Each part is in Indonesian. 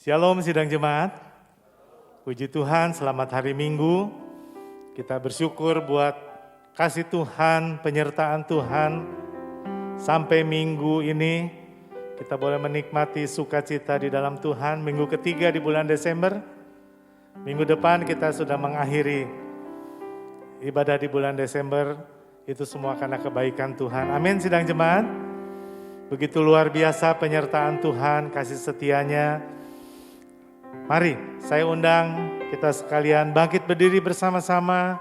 Shalom sidang jemaat. Puji Tuhan, selamat hari Minggu. Kita bersyukur buat kasih Tuhan, penyertaan Tuhan. Sampai minggu ini kita boleh menikmati sukacita di dalam Tuhan. Minggu ketiga di bulan Desember. Minggu depan kita sudah mengakhiri ibadah di bulan Desember. Itu semua karena kebaikan Tuhan. Amin sidang jemaat. Begitu luar biasa penyertaan Tuhan, kasih setianya. Mari saya undang kita sekalian bangkit berdiri bersama-sama.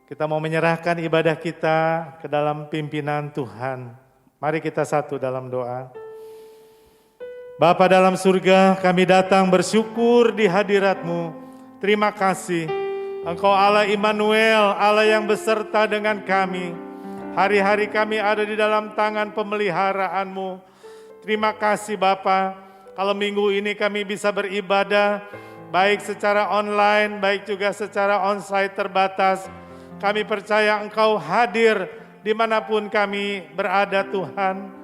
Kita mau menyerahkan ibadah kita ke dalam pimpinan Tuhan. Mari kita satu dalam doa. Bapa dalam surga, kami datang bersyukur di hadirat-Mu. Terima kasih. Engkau Allah Immanuel, Allah yang beserta dengan kami. Hari-hari kami ada di dalam tangan pemeliharaan-Mu. Terima kasih Bapa. Kalau minggu ini kami bisa beribadah, baik secara online, baik juga secara onsite terbatas. Kami percaya Engkau hadir dimanapun kami berada Tuhan.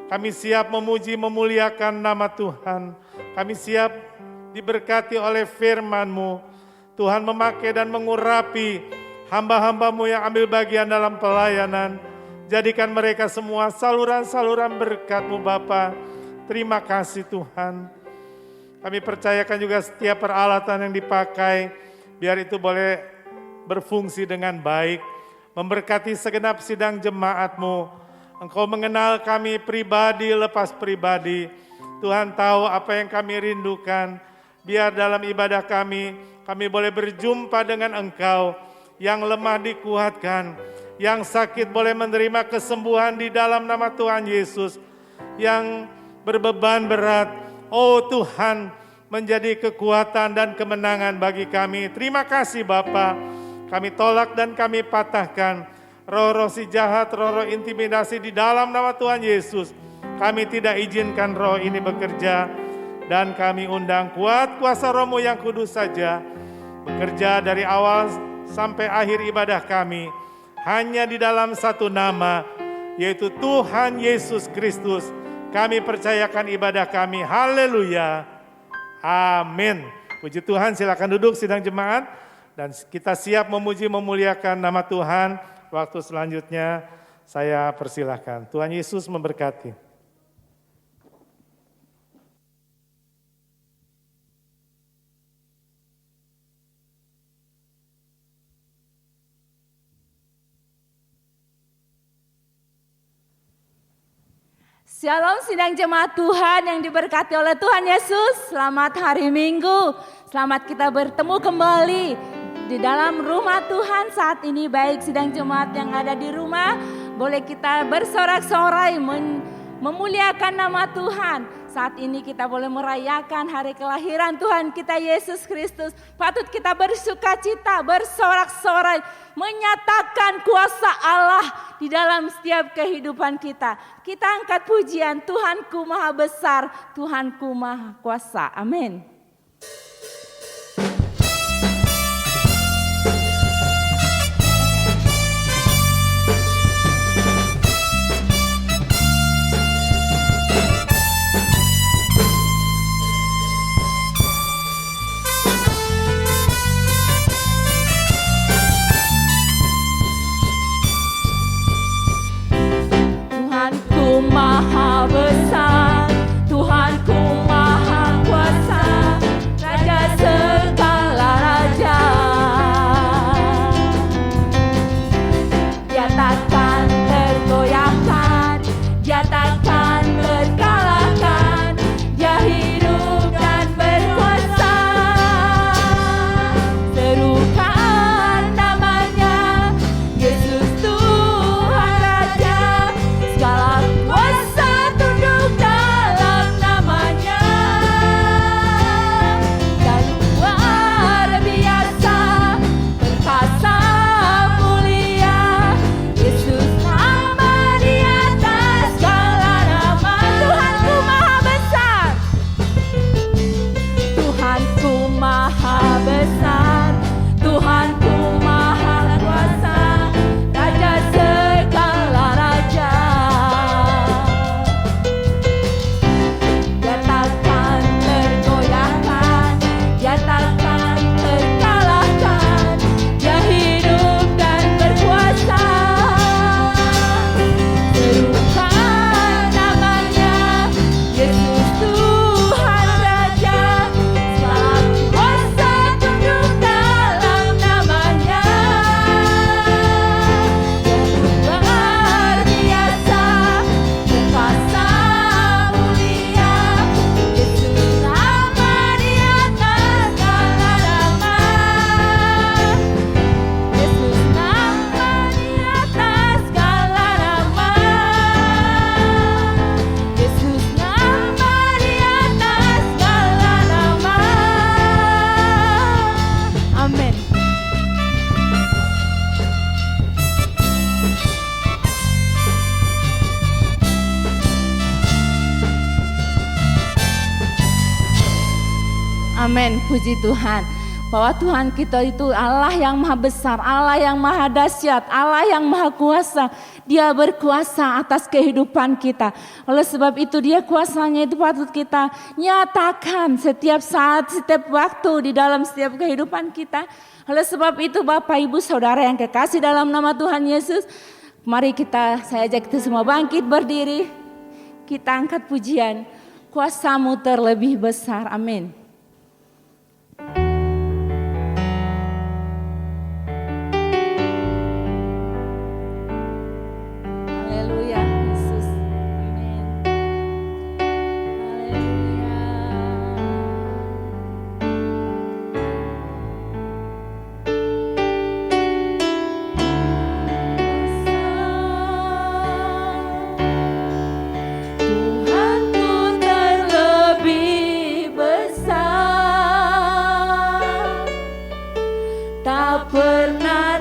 Kami siap memuji memuliakan nama Tuhan. Kami siap diberkati oleh firman-Mu. Tuhan memakai dan mengurapi hamba-hamba-Mu yang ambil bagian dalam pelayanan. Jadikan mereka semua saluran-saluran berkat-Mu Bapa. Terima kasih Tuhan. Kami percayakan juga setiap peralatan yang dipakai, biar itu boleh berfungsi dengan baik. Memberkati segenap sidang jemaat-Mu. Engkau mengenal kami pribadi lepas pribadi. Tuhan tahu apa yang kami rindukan. Biar dalam ibadah kami boleh berjumpa dengan Engkau. Yang lemah dikuatkan. Yang sakit boleh menerima kesembuhan di dalam nama Tuhan Yesus. Yang berbeban berat, oh Tuhan, menjadi kekuatan dan kemenangan bagi kami. Terima kasih Bapa. Kami tolak dan kami patahkan roh-roh si jahat, roh-roh intimidasi di dalam nama Tuhan Yesus. Kami tidak izinkan roh ini bekerja dan kami undang kuat kuasa Roh-Mu yang kudus saja bekerja dari awal sampai akhir ibadah kami hanya di dalam satu nama, yaitu Tuhan Yesus Kristus. Kami percayakan ibadah kami. Haleluya. Amin. Puji Tuhan, silakan duduk sidang jemaat. Dan kita siap memuji memuliakan nama Tuhan. Waktu selanjutnya saya persilahkan. Tuhan Yesus memberkati. Shalom sidang jemaat Tuhan yang diberkati oleh Tuhan Yesus. Selamat hari Minggu. Selamat kita bertemu kembali di dalam rumah Tuhan saat ini. Baik sidang jemaat yang ada di rumah, boleh kita bersorak-sorai memuliakan nama Tuhan. Saat ini kita boleh merayakan hari kelahiran Tuhan kita Yesus Kristus. Patut kita bersukacita, bersorak-sorai, menyatakan kuasa Allah di dalam setiap kehidupan kita. Kita angkat pujian, Tuhanku maha besar, Tuhanku maha kuasa. Amin. Tuhanku maha besar, Tuhanku maha kuasa. Amin, puji Tuhan. Bahwa Tuhan kita itu Allah yang maha besar, Allah yang maha dahsyat, Allah yang maha kuasa. Dia berkuasa atas kehidupan kita. Oleh sebab itu dia kuasanya itu patut kita nyatakan setiap saat, setiap waktu di dalam setiap kehidupan kita. Oleh sebab itu Bapak Ibu Saudara yang kekasih dalam nama Tuhan Yesus, mari saya ajak kita semua bangkit berdiri. Kita angkat pujian, kuasa-Mu terlebih besar. Amin. Pernah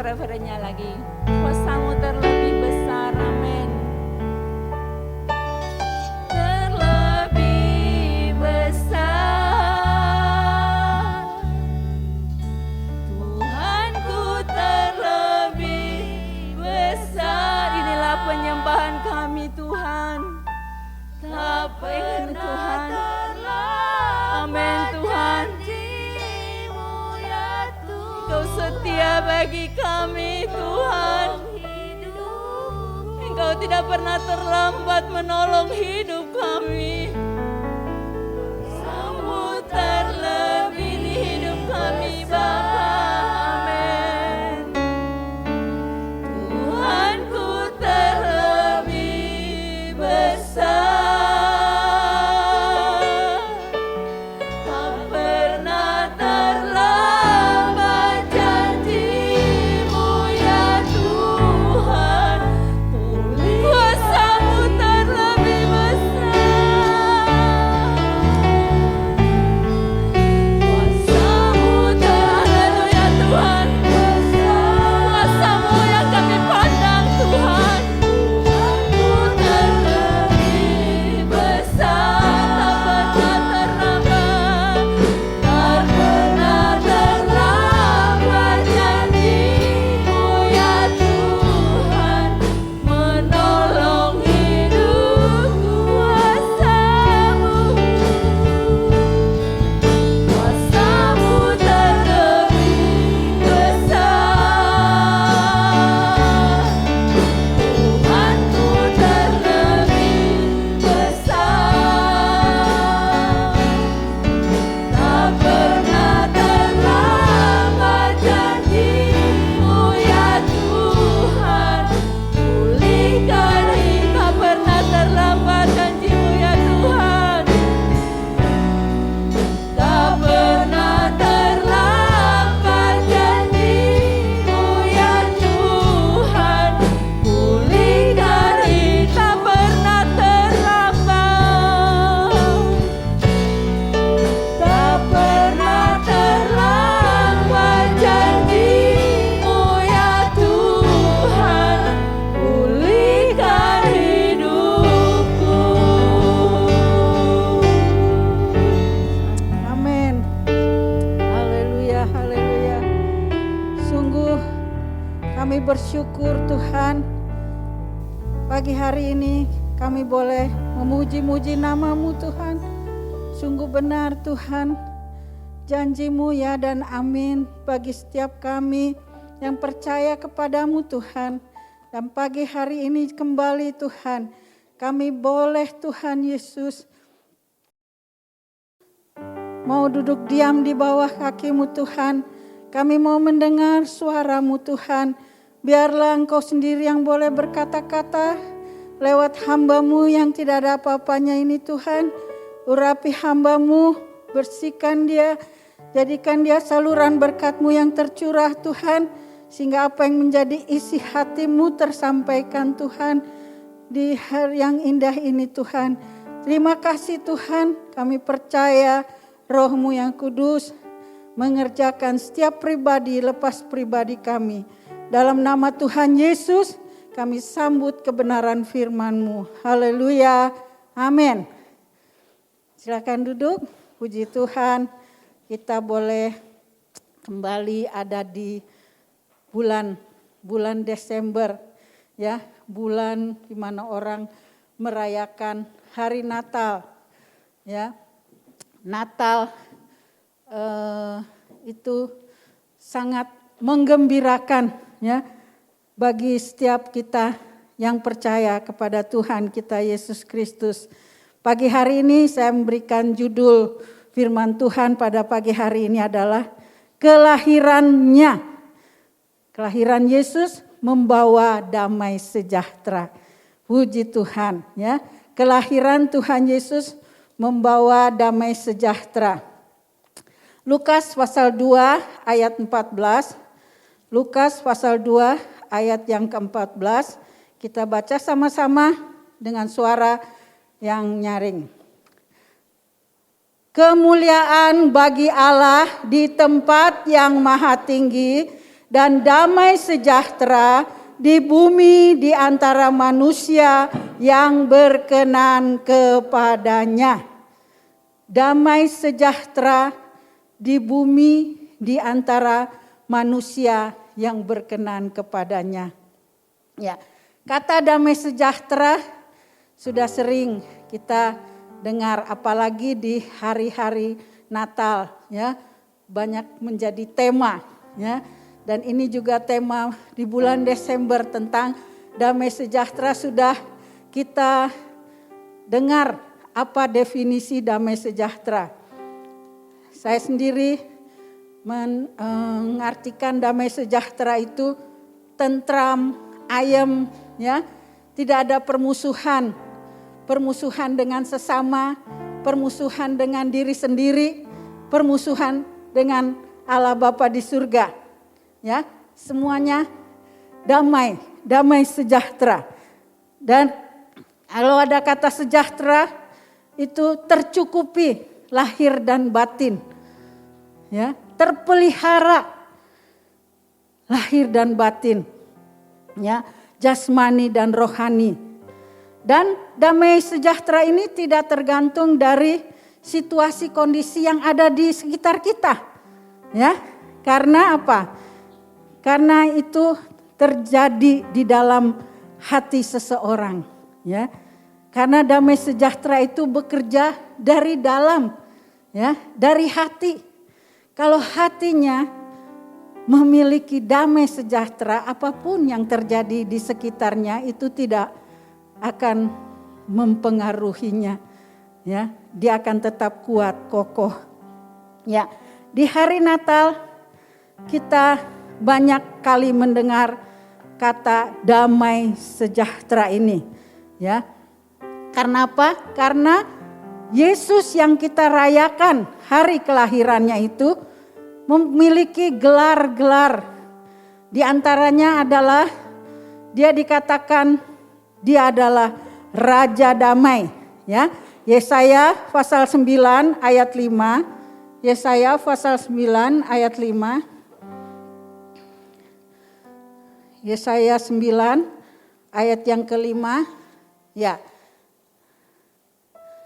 referennya lagi. Kuasamu terlebih besar, amin. Terlebih besar, Tuhanku terlebih besar. Inilah penyembahan kami Tuhan. Tak pernah Tuhan. Amin Tuhan. Engkau setia bagi kami Tuhan. Engkau tidak pernah terlambat menolong hidup kami. Sambut terlebih di hidup kami Bapa. Amin. Tuhanku terlebih besar. Bersyukur Tuhan, pagi hari ini kami boleh memuji-muji nama-Mu Tuhan. Sungguh benar Tuhan, janji-Mu ya dan amin bagi setiap kami yang percaya kepada-Mu Tuhan. Dan pagi hari ini kembali Tuhan, kami boleh Tuhan Yesus mau duduk diam di bawah kaki-Mu Tuhan. Kami mau mendengar suara-Mu Tuhan. Biarlah Engkau sendiri yang boleh berkata-kata lewat hamba-Mu yang tidak ada apa-apanya ini Tuhan. Urapi hamba-Mu, bersihkan dia, jadikan dia saluran berkat-Mu yang tercurah Tuhan. Sehingga apa yang menjadi isi hati-Mu tersampaikan Tuhan di hari yang indah ini Tuhan. Terima kasih Tuhan, kami percaya Roh-Mu yang kudus mengerjakan setiap pribadi lepas pribadi kami. Dalam nama Tuhan Yesus, kami sambut kebenaran firman-Mu. Haleluya. Amin. Silakan duduk. Puji Tuhan, kita boleh kembali ada di bulan Desember, ya, bulan di mana orang merayakan hari Natal, ya. Natal itu sangat menggembirakan, ya, bagi setiap kita yang percaya kepada Tuhan kita Yesus Kristus. Pagi hari ini saya memberikan judul firman Tuhan pada pagi hari ini adalah kelahirannya. Kelahiran Yesus membawa damai sejahtera. Puji Tuhan, ya. Kelahiran Tuhan Yesus membawa damai sejahtera. Lukas pasal 2 ayat 14. Lukas pasal 2 ayat yang ke-14. Kita baca sama-sama dengan suara yang nyaring. Kemuliaan bagi Allah di tempat yang maha tinggi dan damai sejahtera di bumi di antara manusia yang berkenan kepadanya. Damai sejahtera di bumi di antara manusia yang berkenan kepadanya. Ya, kata damai sejahtera sudah sering kita dengar, apalagi di hari-hari Natal, ya, banyak menjadi tema, ya. Dan ini juga tema di bulan Desember tentang damai sejahtera. Sudah kita dengar apa definisi damai sejahtera. Saya sendiri mengartikan damai sejahtera itu tentram, ayem, ya, tidak ada permusuhan, permusuhan dengan sesama, permusuhan dengan diri sendiri, permusuhan dengan Allah Bapa di surga, ya, semuanya damai, damai sejahtera. Dan kalau ada kata sejahtera itu tercukupi lahir dan batin, ya, terpelihara lahir dan batin, ya, jasmani dan rohani. Dan damai sejahtera ini tidak tergantung dari situasi kondisi yang ada di sekitar kita, ya. Karena apa? Karena itu terjadi di dalam hati seseorang, ya. Karena damai sejahtera itu bekerja dari dalam, ya, dari hati. Kalau hatinya memiliki damai sejahtera, apapun yang terjadi di sekitarnya itu tidak akan mempengaruhinya, ya. Dia akan tetap kuat, kokoh. Ya, di hari Natal kita banyak kali mendengar kata damai sejahtera ini, ya. Karena apa? Karena Yesus yang kita rayakan hari kelahirannya itu memiliki gelar-gelar. Di antaranya adalah dia dikatakan dia adalah Raja Damai, ya. Yesaya pasal 9 ayat 5. Yesaya pasal 9 ayat 5. Yesaya 9 ayat yang kelima, ya.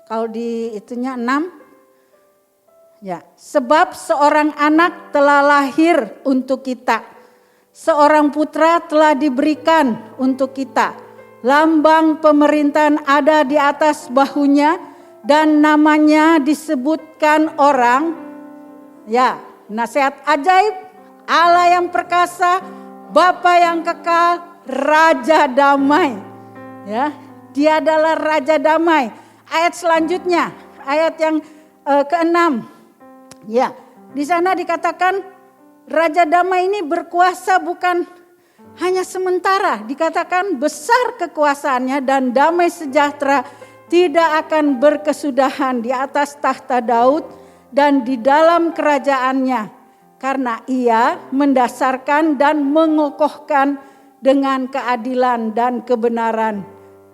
Kalau di itunya 6, ya. Sebab seorang anak telah lahir untuk kita, seorang putra telah diberikan untuk kita. Lambang pemerintahan ada di atas bahunya dan namanya disebutkan orang, ya, nasihat ajaib, Allah yang perkasa, Bapa yang kekal, Raja Damai, ya. Dia adalah Raja Damai. Ayat selanjutnya, ayat yang ke-6, ya, di sana dikatakan Raja Damai ini berkuasa bukan hanya sementara, dikatakan besar kekuasaannya dan damai sejahtera tidak akan berkesudahan di atas tahta Daud dan di dalam kerajaannya, karena ia mendasarkan dan mengokohkan dengan keadilan dan kebenaran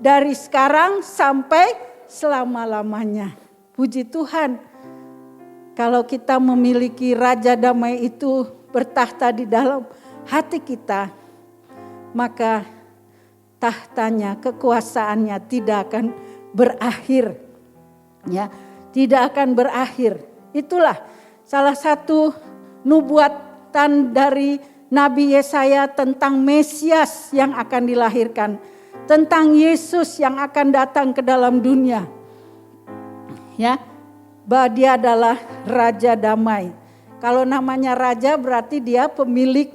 dari sekarang sampai selama-lamanya. Puji Tuhan, kalau kita memiliki Raja Damai itu bertahta di dalam hati kita, maka tahtanya, kekuasaannya tidak akan berakhir, ya, tidak akan berakhir. Itulah salah satu nubuatan dari Nabi Yesaya tentang Mesias yang akan dilahirkan, tentang Yesus yang akan datang ke dalam dunia, ya, bahwa dia adalah Raja Damai. Kalau namanya raja berarti dia pemilik,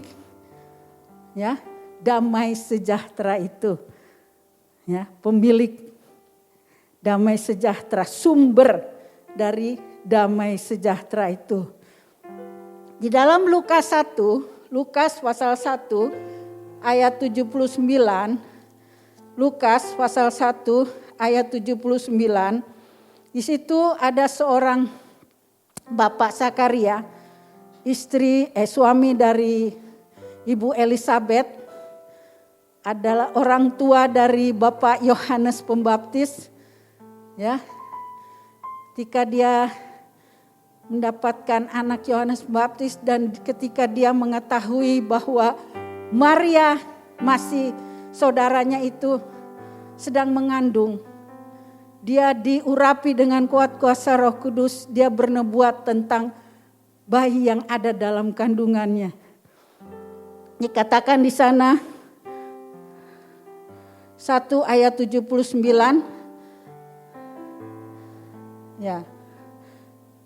ya, damai sejahtera itu, ya, pemilik damai sejahtera, sumber dari damai sejahtera itu. Di dalam Lukas 1, Lukas pasal 1 ayat 79, Lukas pasal 1 ayat 79, di situ ada seorang Bapak Zakaria, suami dari Ibu Elisabeth, adalah orang tua dari Bapak Yohanes Pembaptis, ya. Ketika dia mendapatkan anak Yohanes Pembaptis, dan ketika dia mengetahui bahwa Maria masih saudaranya itu sedang mengandung, dia diurapi dengan kuat kuasa Roh Kudus, dia bernubuat tentang bayi yang ada dalam kandungannya. Dikatakan di sana 1 ayat 79, ya,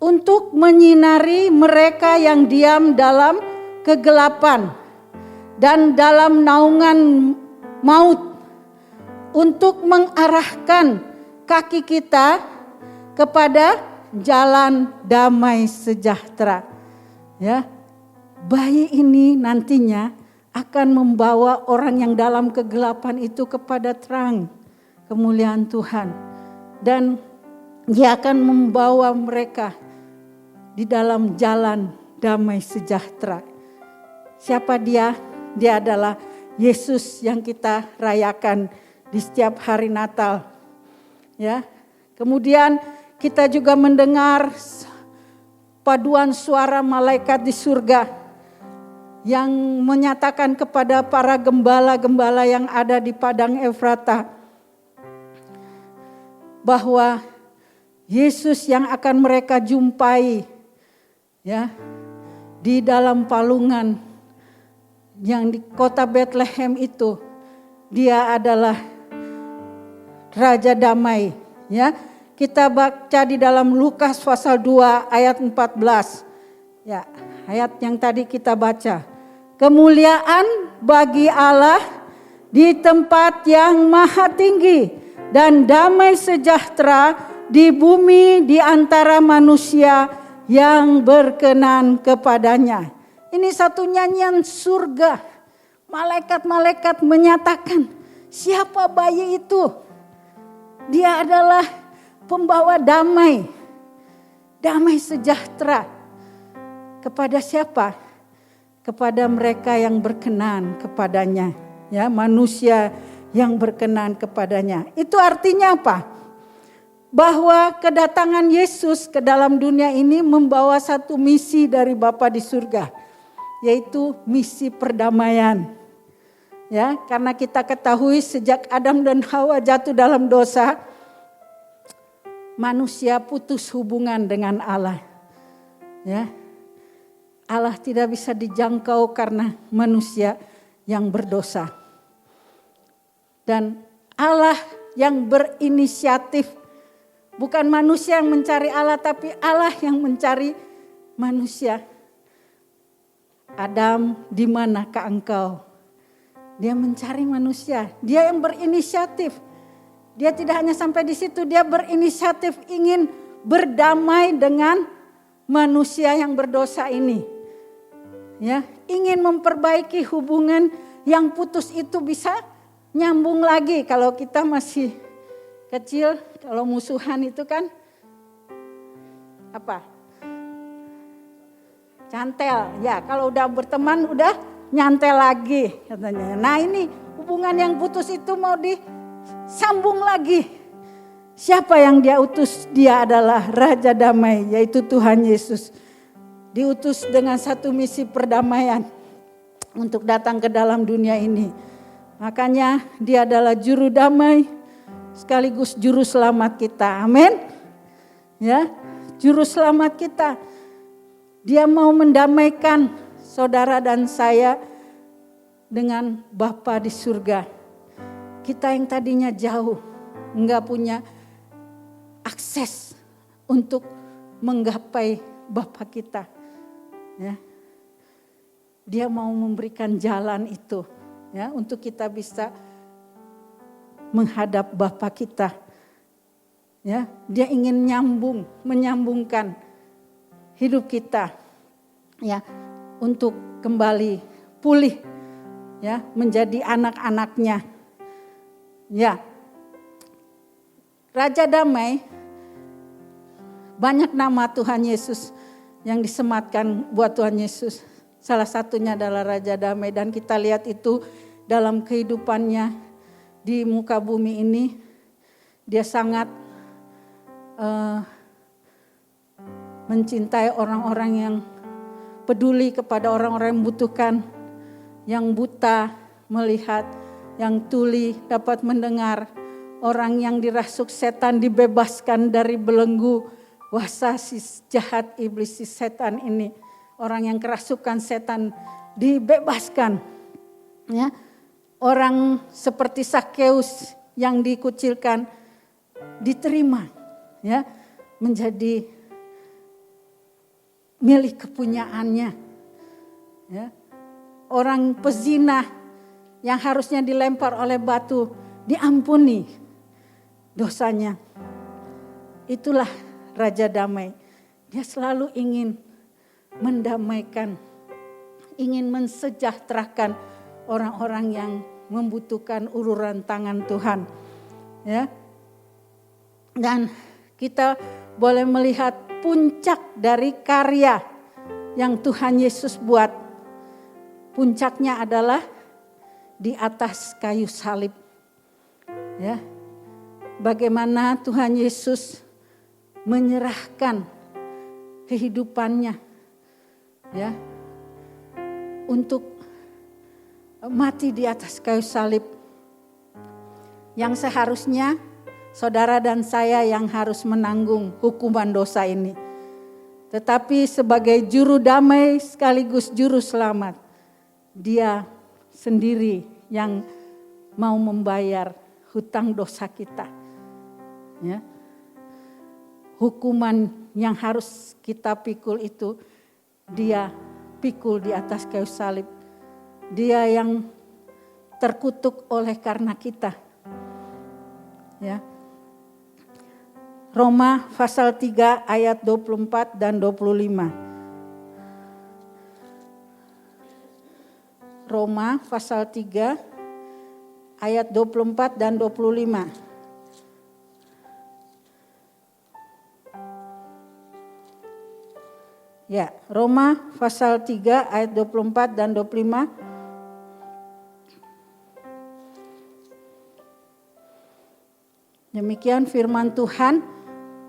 untuk menyinari mereka yang diam dalam kegelapan dan dalam naungan maut, untuk mengarahkan kaki kita kepada jalan damai sejahtera. Ya, bayi ini nantinya akan membawa orang yang dalam kegelapan itu kepada terang kemuliaan Tuhan, dan dia akan membawa mereka di dalam jalan damai sejahtera. Siapa dia? Dia adalah Yesus yang kita rayakan di setiap hari Natal. Ya. Kemudian kita juga mendengar paduan suara malaikat di surga yang menyatakan kepada para gembala-gembala yang ada di padang Efrata bahwa Yesus yang akan mereka jumpai, ya, di dalam palungan yang di kota Bethlehem itu, dia adalah Raja Damai. Ya, kita baca di dalam Lukas pasal 2 ayat 14. Ya, ayat yang tadi kita baca. Kemuliaan bagi Allah di tempat yang maha tinggi dan damai sejahtera di bumi di antara manusia yang berkenan kepadanya. Ini satu nyanyian surga. Malaikat-malaikat menyatakan, siapa bayi itu? Dia adalah pembawa damai. Damai sejahtera. Kepada siapa? Kepada mereka yang berkenan kepadanya. Ya, manusia yang berkenan kepadanya. Itu artinya apa? Bahwa kedatangan Yesus ke dalam dunia ini membawa satu misi dari Bapa di surga, yaitu misi perdamaian. Ya, karena kita ketahui sejak Adam dan Hawa jatuh dalam dosa, manusia putus hubungan dengan Allah. Ya. Allah tidak bisa dijangkau karena manusia yang berdosa. Dan Allah yang berinisiatif, bukan manusia yang mencari Allah, tapi Allah yang mencari manusia. Adam, di manakah engkau? Dia mencari manusia, dia yang berinisiatif. Dia tidak hanya sampai di situ, dia berinisiatif ingin berdamai dengan manusia yang berdosa ini. Ya, ingin memperbaiki hubungan yang putus itu bisa nyambung lagi. Kalau kita masih kecil, kalau musuhan itu kan apa? Cantel. Ya, kalau udah berteman udah nyantel lagi katanya. Nah, ini hubungan yang putus itu mau disambung lagi. Siapa yang dia utus? Dia adalah Raja Damai, yaitu Tuhan Yesus. Diutus dengan satu misi perdamaian untuk datang ke dalam dunia ini. Makanya dia adalah juru damai sekaligus juru selamat kita. Amin. Ya, juru selamat kita. Dia mau mendamaikan saudara dan saya dengan Bapa di surga. Kita yang tadinya jauh, enggak punya akses untuk menggapai Bapa kita. Ya. Dia mau memberikan jalan itu, ya, untuk kita bisa menghadap Bapa kita. Ya, dia ingin menyambungkan hidup kita, ya, untuk kembali pulih, ya, menjadi anak-anaknya. Ya, Raja Damai, banyak nama Tuhan Yesus yang disematkan buat Tuhan Yesus. Salah satunya adalah Raja Damai, dan kita lihat itu dalam kehidupannya di muka bumi ini. Dia sangat mencintai orang-orang yang peduli kepada orang-orang yang membutuhkan, yang buta melihat, yang tuli dapat mendengar, orang yang dirasuk setan dibebaskan dari belenggu kuasa si jahat iblis, si setan ini. Orang yang kerasukan setan dibebaskan. Ya. Orang seperti Sakeus yang dikucilkan diterima, ya, menjadi milik kepunyaannya. Ya. Orang pezina yang harusnya dilempar oleh batu diampuni dosanya. Itulah Raja Damai. Dia selalu ingin mendamaikan, ingin mensejahterakan orang-orang yang membutuhkan uluran tangan Tuhan. Ya. Dan kita boleh melihat puncak dari karya yang Tuhan Yesus buat. Puncaknya adalah di atas kayu salib. Ya. Bagaimana Tuhan Yesus menyerahkan kehidupannya, ya, untuk mati di atas kayu salib. Yang seharusnya saudara dan saya yang harus menanggung hukuman dosa ini. Tetapi sebagai juru damai sekaligus juru selamat, dia sendiri yang mau membayar hutang dosa kita. Ya. Hukuman yang harus kita pikul itu dia pikul di atas kayu salib. Dia yang terkutuk oleh karena kita. Ya. Roma pasal 3 ayat 24 dan 25. Roma pasal 3 ayat 24 dan 25. Ya, Roma pasal 3 ayat 24 dan 25. Demikian firman Tuhan.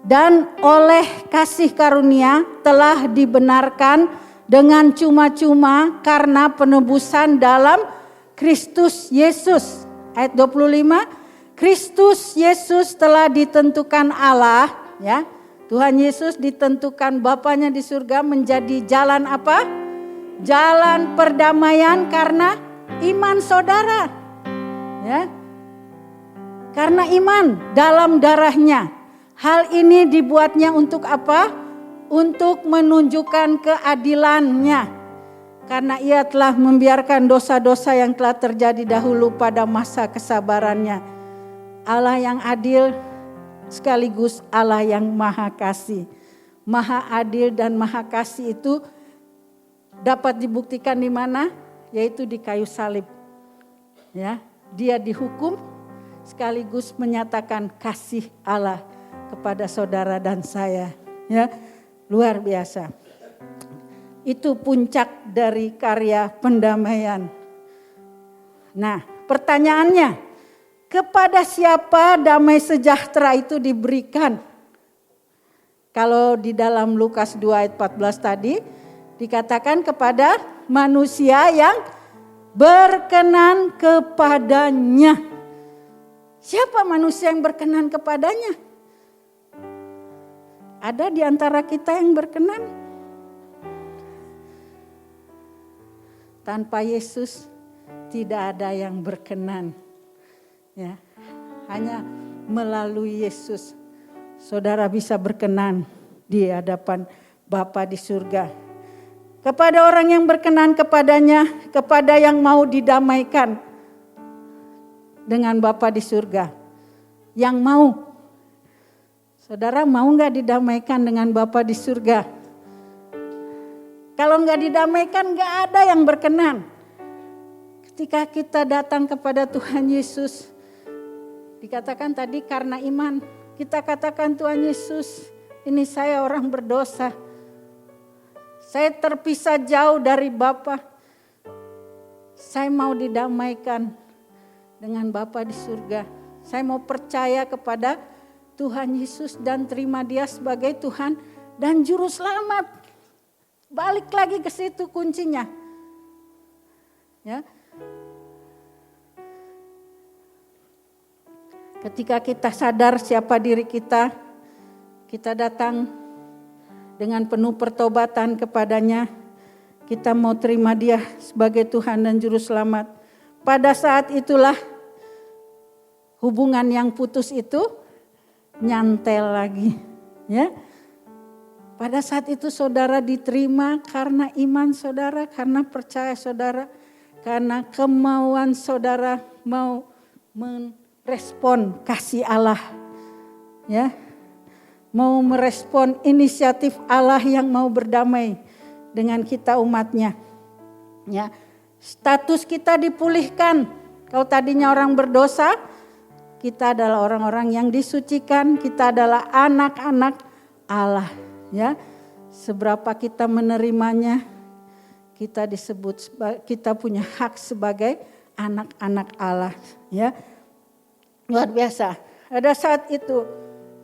Dan oleh kasih karunia telah dibenarkan dengan cuma-cuma karena penebusan dalam Kristus Yesus. Ayat 25, Kristus Yesus telah ditentukan Allah, ya. Tuhan Yesus ditentukan Bapanya di surga menjadi jalan apa? Jalan perdamaian karena iman saudara. Ya. Karena iman dalam darahnya. Hal ini dibuatnya untuk apa? Untuk menunjukkan keadilannya. Karena ia telah membiarkan dosa-dosa yang telah terjadi dahulu pada masa kesabarannya. Allah yang adil sekaligus Allah yang maha kasih. Maha adil dan maha kasih itu dapat dibuktikan di mana? Yaitu di kayu salib. Ya, dia dihukum sekaligus menyatakan kasih Allah kepada saudara dan saya. Ya, luar biasa. Itu puncak dari karya pendamaian. Nah, pertanyaannya, kepada siapa damai sejahtera itu diberikan? Kalau di dalam Lukas 2 ayat 14 tadi dikatakan kepada manusia yang berkenan kepadanya. Siapa manusia yang berkenan kepadanya? Ada di antara kita yang berkenan? Tanpa Yesus tidak ada yang berkenan. Ya, hanya melalui Yesus saudara bisa berkenan di hadapan Bapa di surga. Kepada orang yang berkenan kepadanya, kepada yang mau didamaikan dengan Bapa di surga. Yang mau. Saudara mau gak didamaikan dengan Bapa di surga? Kalau gak didamaikan gak ada yang berkenan. Ketika kita datang kepada Tuhan Yesus, dikatakan tadi karena iman, kita katakan Tuhan Yesus, ini saya orang berdosa. Saya terpisah jauh dari Bapa. Saya mau didamaikan dengan Bapa di surga. Saya mau percaya kepada Tuhan Yesus dan terima Dia sebagai Tuhan dan juru selamat. Balik lagi ke situ kuncinya. Ya. Ketika kita sadar siapa diri kita datang dengan penuh pertobatan kepadanya. Kita mau terima dia sebagai Tuhan dan Juru Selamat. Pada saat itulah hubungan yang putus itu nyantel lagi. Ya. Pada saat itu saudara diterima karena iman saudara, karena percaya saudara, karena kemauan saudara mau merespon kasih Allah. Ya. Mau merespon inisiatif Allah yang mau berdamai dengan kita umatnya. Ya. Status kita dipulihkan. Kalau tadinya orang berdosa, kita adalah orang-orang yang disucikan, kita adalah anak-anak Allah. Ya, seberapa kita menerimanya, kita disebut, kita punya hak sebagai anak-anak Allah. Ya, luar biasa. Pada saat itu,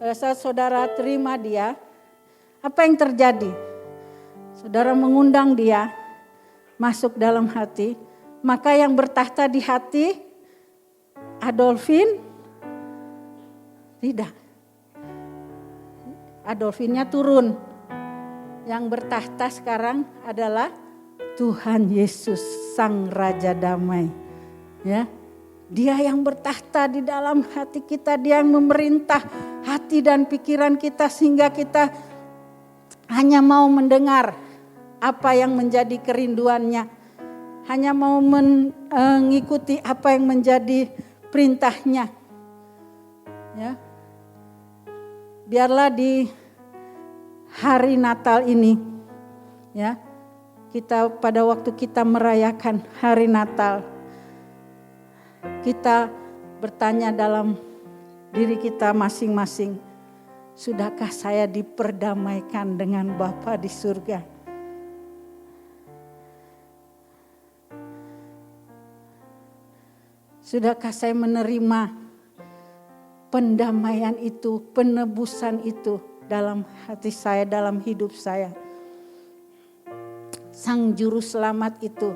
pada saat saudara terima dia, apa yang terjadi? Saudara mengundang dia masuk dalam hati, maka yang bertahta di hati Adolfin tidak. Adolfinnya turun. Yang bertahta sekarang adalah Tuhan Yesus, Sang Raja Damai. Ya, Dia yang bertahta di dalam hati kita, Dia yang memerintah hati dan pikiran kita sehingga kita hanya mau mendengar apa yang menjadi kerinduannya, hanya mau mengikuti apa yang menjadi perintahnya. Ya. Biarlah di hari Natal ini, ya, kita pada waktu kita merayakan hari Natal, kita bertanya dalam diri kita masing-masing, sudahkah saya diperdamaikan dengan Bapa di surga? Sudahkah saya menerima pendamaian itu, penebusan itu dalam hati saya, dalam hidup saya. Sang Juru Selamat itu.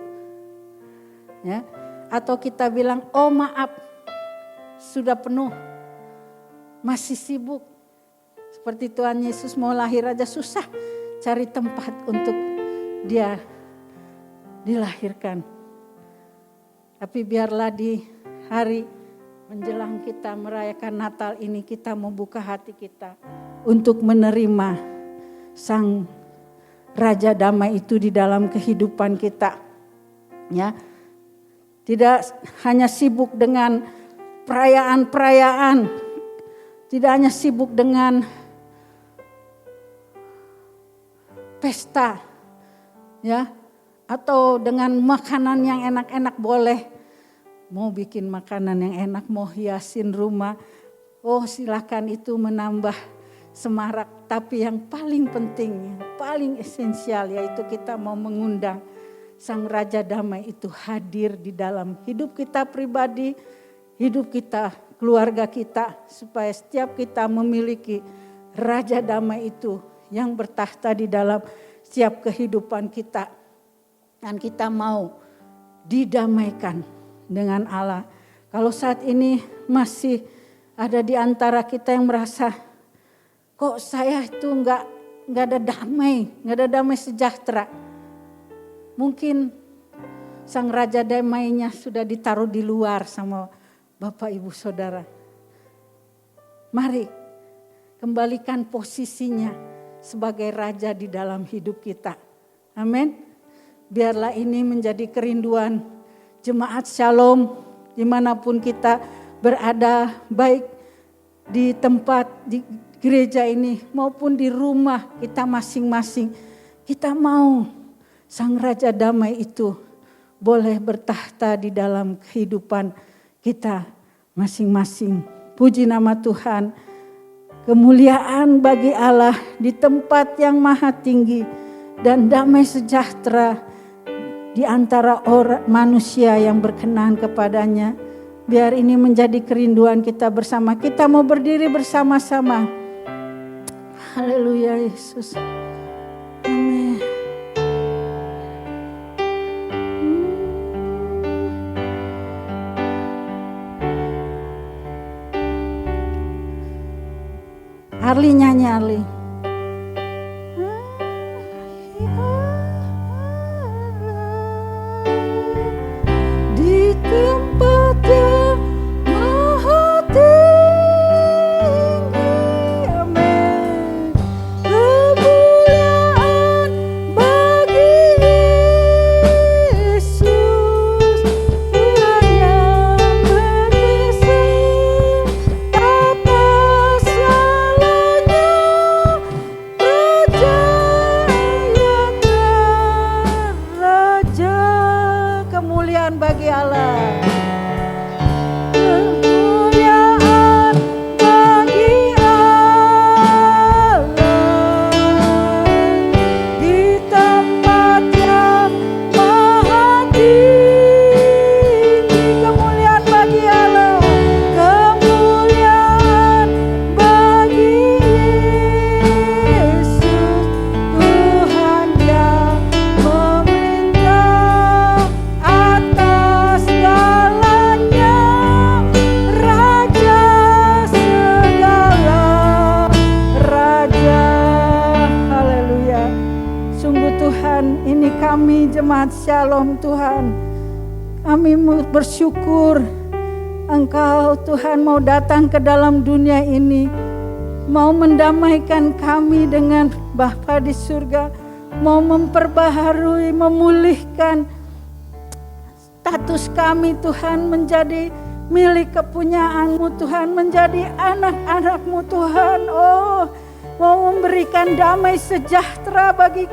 Ya. Atau kita bilang, oh maaf, sudah penuh, masih sibuk. Seperti Tuhan Yesus mau lahir aja susah cari tempat untuk dia dilahirkan. Tapi biarlah di hari menjelang kita merayakan Natal ini kita membuka hati kita untuk menerima Sang Raja Damai itu di dalam kehidupan kita. Ya. Tidak hanya sibuk dengan perayaan-perayaan, tidak hanya sibuk dengan pesta, ya, atau dengan makanan yang enak-enak boleh. Mau bikin makanan yang enak, mau hiasin rumah, oh silakan, itu menambah semarak. Tapi yang paling penting, yang paling esensial yaitu kita mau mengundang Sang Raja Damai itu hadir di dalam hidup kita pribadi, hidup kita, keluarga kita. Supaya setiap kita memiliki Raja Damai itu yang bertahta di dalam setiap kehidupan kita. Dan kita mau didamaikan dengan Allah. Kalau saat ini masih ada di antara kita yang merasa, kok saya itu enggak ada damai sejahtera. Mungkin Sang Raja Damainya sudah ditaruh di luar sama Bapak Ibu Saudara. Mari kembalikan posisinya sebagai Raja di dalam hidup kita. Amin. Biarlah ini menjadi kerinduan Jemaat Shalom dimanapun kita berada, baik di tempat di gereja ini maupun di rumah kita masing-masing. Kita mau Sang Raja Damai itu boleh bertahta di dalam kehidupan kita masing-masing. Puji nama Tuhan. Kemuliaan bagi Allah di tempat yang maha tinggi dan damai sejahtera di antara orang manusia yang berkenan kepadanya. Biar ini menjadi kerinduan kita bersama. Kita mau berdiri bersama-sama. Haleluya Yesus. Amin. Arli nyanyi Arli. Di tempat yang maha tinggi, amin. Kemuliaan bagi Yesus, Tuhan yang berkuasa atas segalanya, Raja yang raja. Kemuliaan bagi Allah. Kemuliaan bagi Allah di tempat yang maha tinggi. Kemuliaan bagi Allah. Kemuliaan bagi Yesus, Tuhan yang memerintah atas segalanya, Raja segala raja. Haleluya. Sungguh Tuhan, ini kami jemaat Shalom Tuhan. Kami bersyukur Engkau Tuhan mau datang ke dalam dunia ini, mau mendamaikan kami dengan Bapa di surga, mau memperbaharui, memulihkan status kami Tuhan menjadi milik kepunyaan-Mu Tuhan, menjadi anak-anak-Mu Tuhan. Oh, mau memberikan damai sejahtera bagi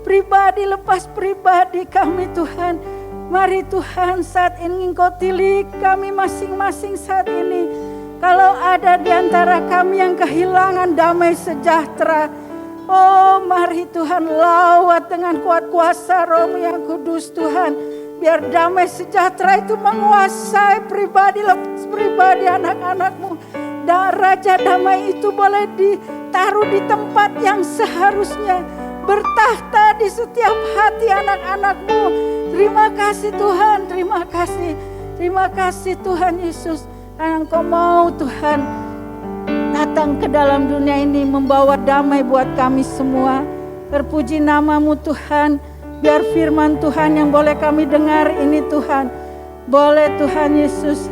pribadi lepas pribadi kami Tuhan. Mari Tuhan, saat ini Engkau tilik kami masing-masing saat ini. Kalau ada di antara kami yang kehilangan damai sejahtera, oh mari Tuhan lawat dengan kuat kuasa Roh-Mu yang kudus Tuhan. Biar damai sejahtera itu menguasai pribadi lepas pribadi anak-anak-Mu. Dan Raja damai itu boleh ditaruh di tempat yang seharusnya, bertahta di setiap hati anak-anak-Mu. Terima kasih Tuhan, terima kasih. Terima kasih Tuhan Yesus. Karena Engkau mau Tuhan datang ke dalam dunia ini membawa damai buat kami semua. Terpuji nama-Mu Tuhan. Biar firman Tuhan yang boleh kami dengar ini Tuhan, boleh Tuhan Yesus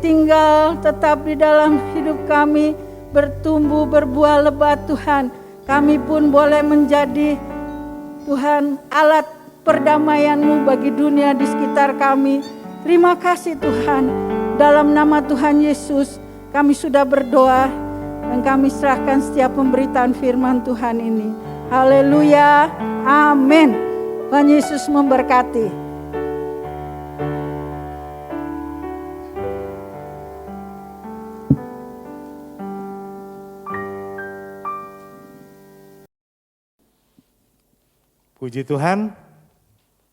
tinggal tetap di dalam hidup kami, bertumbuh berbuah lebat Tuhan. Kami pun boleh menjadi Tuhan alat perdamaian-Mu bagi dunia di sekitar kami. Terima kasih Tuhan. Dalam nama Tuhan Yesus kami sudah berdoa dan kami serahkan setiap pemberitaan firman Tuhan ini. Haleluya. Amin. Tuhan Yesus memberkati. Puji Tuhan,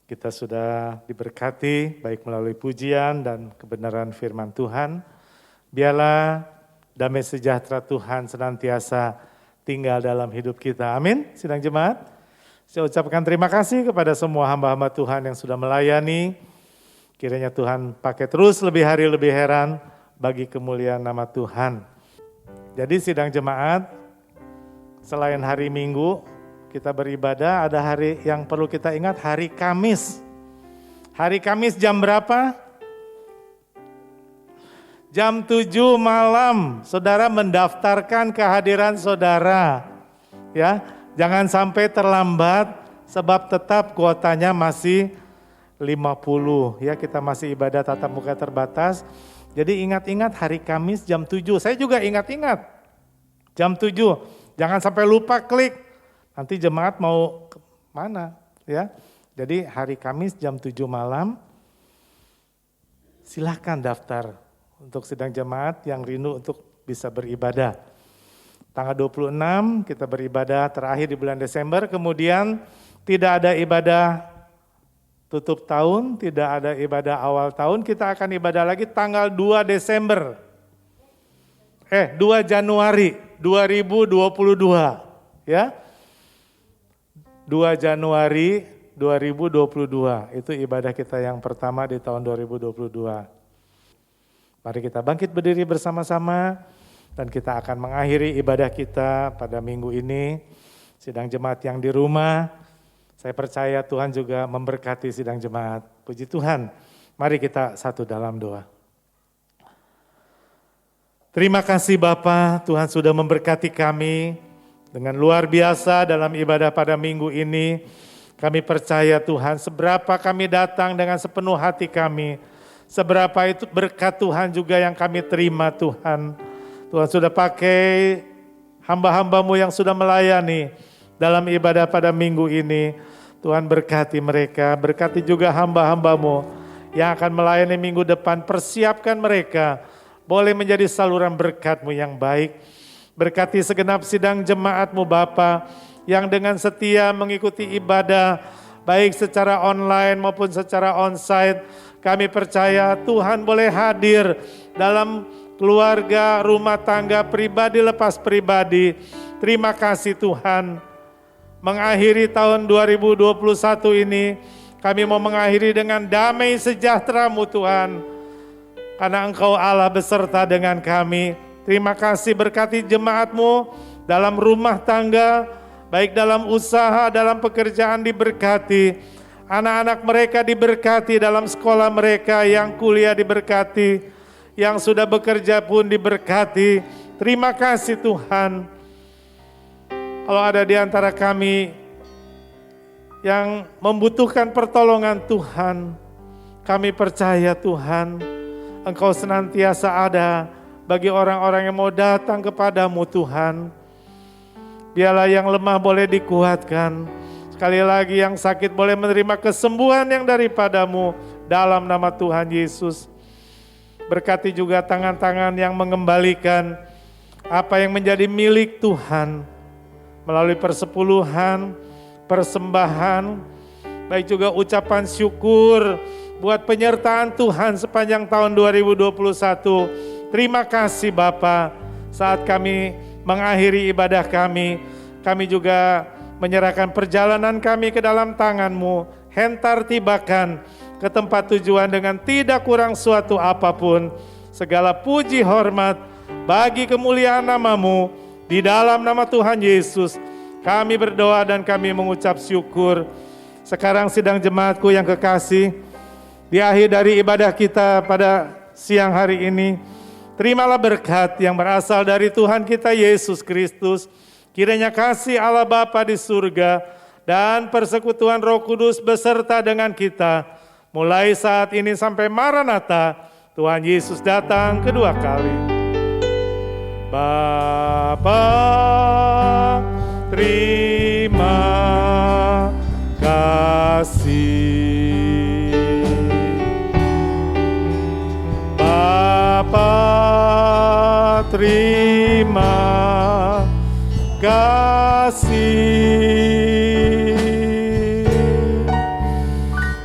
kita sudah diberkati baik melalui pujian dan kebenaran firman Tuhan. Biarlah damai sejahtera Tuhan senantiasa tinggal dalam hidup kita. Amin. Sidang jemaat, saya ucapkan terima kasih kepada semua hamba-hamba Tuhan yang sudah melayani. Kiranya Tuhan pakai terus lebih hari lebih heran bagi kemuliaan nama Tuhan. Jadi sidang jemaat, selain hari Minggu kita beribadah, ada hari yang perlu kita ingat, hari Kamis. Hari Kamis jam berapa? Jam 7 malam, saudara mendaftarkan kehadiran saudara. Ya, jangan sampai terlambat sebab tetap kuotanya masih 50. Ya, kita masih ibadah tatap muka terbatas. Jadi ingat-ingat hari Kamis jam 7. Saya juga ingat-ingat. Jam 7. Jangan sampai lupa klik. Nanti jemaat mau ke mana, ya. Jadi hari Kamis jam 7 malam. Silahkan daftar untuk sidang jemaat yang rindu untuk bisa beribadah. Tanggal 26 kita beribadah terakhir di bulan Desember, kemudian tidak ada ibadah tutup tahun, tidak ada ibadah awal tahun, kita akan ibadah lagi tanggal 2 Desember. 2 Januari 2022 ya. 2 Januari 2022 itu ibadah kita yang pertama di tahun 2022. Mari kita bangkit berdiri bersama-sama dan kita akan mengakhiri ibadah kita pada minggu ini. Sidang jemaat yang di rumah, saya percaya Tuhan juga memberkati sidang jemaat. Puji Tuhan, mari kita satu dalam doa. Terima kasih Bapa, Tuhan sudah memberkati kami dengan luar biasa dalam ibadah pada minggu ini. Kami percaya Tuhan, seberapa kami datang dengan sepenuh hati kami, seberapa itu berkat Tuhan juga yang kami terima Tuhan. Tuhan sudah pakai hamba-hambamu yang sudah melayani dalam ibadah pada minggu ini. Tuhan berkati mereka, berkati juga hamba-hambamu yang akan melayani minggu depan. Persiapkan mereka, boleh menjadi saluran berkat-Mu yang baik. Berkati segenap sidang jemaat-Mu Bapa yang dengan setia mengikuti ibadah, baik secara online maupun secara onsite. Kami percaya Tuhan boleh hadir dalam keluarga, rumah tangga, pribadi lepas pribadi. Terima kasih Tuhan. Mengakhiri tahun 2021 ini, kami mau mengakhiri dengan damai sejahtera-Mu Tuhan. Karena Engkau Allah beserta dengan kami. Terima kasih berkati jemaat-Mu dalam rumah tangga, baik dalam usaha, dalam pekerjaan diberkati. Anak-anak mereka diberkati dalam sekolah mereka, yang kuliah diberkati, yang sudah bekerja pun diberkati. Terima kasih Tuhan. Kalau ada di antara kami yang membutuhkan pertolongan Tuhan, kami percaya Tuhan, Engkau senantiasa ada bagi orang-orang yang mau datang kepadamu Tuhan. Biarlah yang lemah boleh dikuatkan. Sekali lagi yang sakit boleh menerima kesembuhan yang daripadamu dalam nama Tuhan Yesus. Berkati juga tangan-tangan yang mengembalikan apa yang menjadi milik Tuhan melalui persepuluhan, persembahan, baik juga ucapan syukur buat penyertaan Tuhan sepanjang tahun 2021. Terima kasih Bapa, saat kami mengakhiri ibadah kami juga menyerahkan perjalanan kami ke dalam tangan-Mu. Hentar tibakan ke tempat tujuan dengan tidak kurang suatu apapun. Segala puji hormat bagi kemuliaan nama-Mu. Di dalam nama Tuhan Yesus kami berdoa dan kami mengucap syukur. Sekarang sidang jemaatku yang kekasih, di akhir dari ibadah kita pada siang hari ini, terimalah berkat yang berasal dari Tuhan kita Yesus Kristus. Kiranya kasih Allah Bapa di surga dan persekutuan Roh Kudus beserta dengan kita, mulai saat ini sampai Maranatha, Tuhan Yesus datang kedua kali. Bapa, terima kasih. Bapa, terima kasih.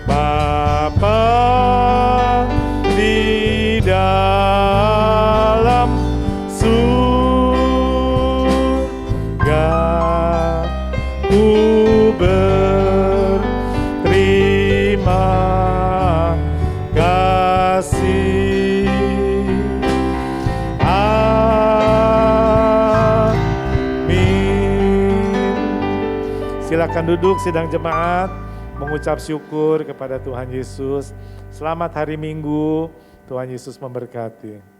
Bapa di dalam surga, ku berterima kasih. Silakan duduk sidang jemaat, mengucap syukur kepada Tuhan Yesus. Selamat hari Minggu, Tuhan Yesus memberkati.